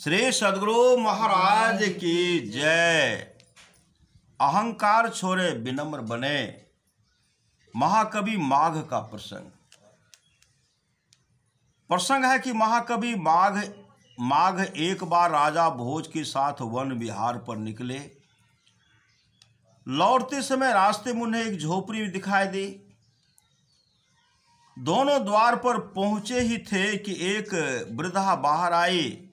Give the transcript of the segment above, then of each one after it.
श्री सद्गुरु महाराज की जय। अहंकार छोड़े विनम्र बने। महाकवि माघ का प्रसंग है कि महाकवि माघ एक बार राजा भोज के साथ वन विहार पर निकले। लौटते समय रास्ते में उन्हें एक झोपड़ी दिखाई दी। दोनों द्वार पर पहुंचे ही थे कि एक वृद्धा बाहर आई।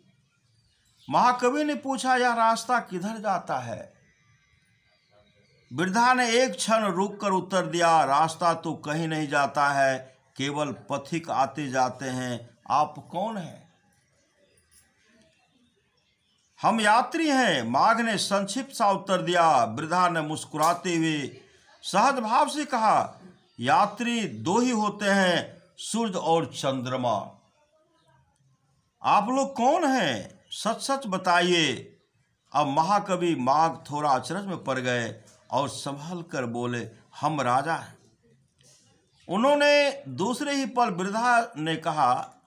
महाकवि ने पूछा, यह रास्ता किधर जाता है? वृद्धा ने एक क्षण रुककर उत्तर दिया, रास्ता तो कहीं नहीं जाता है, केवल पथिक आते जाते हैं। आप कौन हैं? हम यात्री हैं, माघ ने संक्षिप्त सा उत्तर दिया। वृद्धा ने मुस्कुराते हुए सहज भाव से कहा, यात्री दो ही होते हैं, सूरज और चंद्रमा। आप लोग कौन हैं? सच सच बताइए। अब महाकवि माघ थोड़ा अचरज में पड़ गए और संभल कर बोले, हम राजा हैं। उन्होंने दूसरे ही पल वृद्धा ने कहा,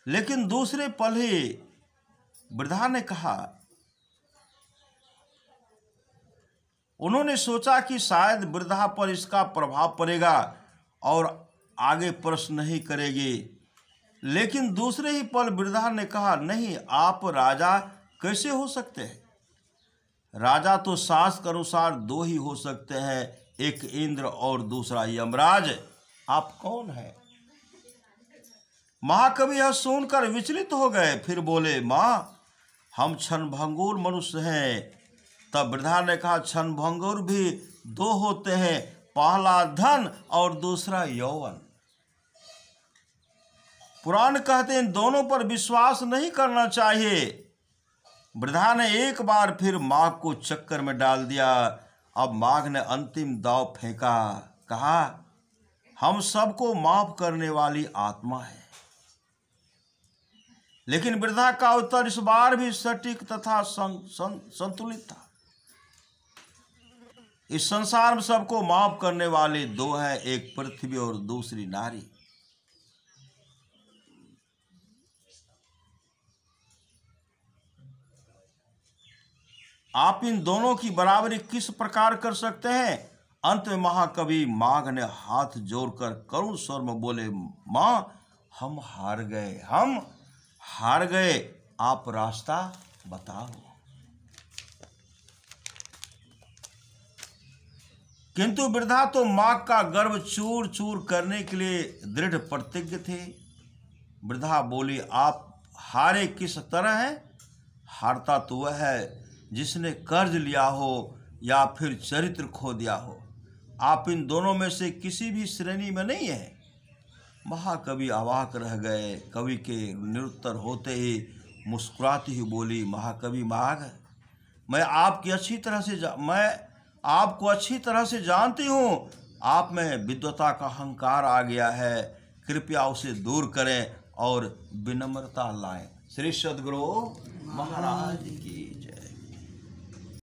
लेकिन दूसरे पल ही वृद्धा ने कहा, उन्होंने सोचा कि शायद वृद्धा पर इसका प्रभाव पड़ेगा और आगे प्रश्न नहीं करेगी। लेकिन दूसरे ही पल वृद्धा ने कहा, नहीं, आप राजा कैसे हो सकते हैं? राजा तो शास्त्र के अनुसार दो ही हो सकते हैं, एक इंद्र और दूसरा यमराज। आप कौन हैं? महाकवि यह सुनकर विचलित हो गए। फिर बोले, माँ, हम क्षणभंगुर मनुष्य हैं। तब वृद्धा ने कहा, क्षणभंगुर भी दो होते हैं, पहला धन और दूसरा यौवन। पुराण कहते हैं, दोनों पर विश्वास नहीं करना चाहिए। वृद्धा ने एक बार फिर माघ को चक्कर में डाल दिया। अब माघ ने अंतिम दांव फेंका, कहा, हम सबको माफ करने वाली आत्मा है। लेकिन वृद्धा का उत्तर इस बार भी सटीक तथा संतुलित था। इस संसार में सबको माफ करने वाले दो हैं, एक पृथ्वी और दूसरी नारी। आप इन दोनों की बराबरी किस प्रकार कर सकते हैं? अंत में महाकवि माघ ने हाथ जोड़कर करुण स्वर में बोले, माँ, हम हार गए, आप रास्ता बताओ। किंतु वृद्धा तो माघ का गर्व चूर चूर करने के लिए दृढ़ प्रतिज्ञ थे। वृद्धा बोली, आप हारे किस तरह हैं? हारता तो वह है जिसने कर्ज लिया हो या फिर चरित्र खो दिया हो। आप इन दोनों में से किसी भी श्रेणी में नहीं है। महाकवि अवाक रह गए। कवि के निरुत्तर होते ही मुस्कुराती ही बोली, महाकवि माघ, मैं आपको अच्छी तरह से जानती हूँ। आप में विद्वता का अहंकार आ गया है, कृपया उसे दूर करें और विनम्रता लाएं। श्री सद्गुरु महाराज की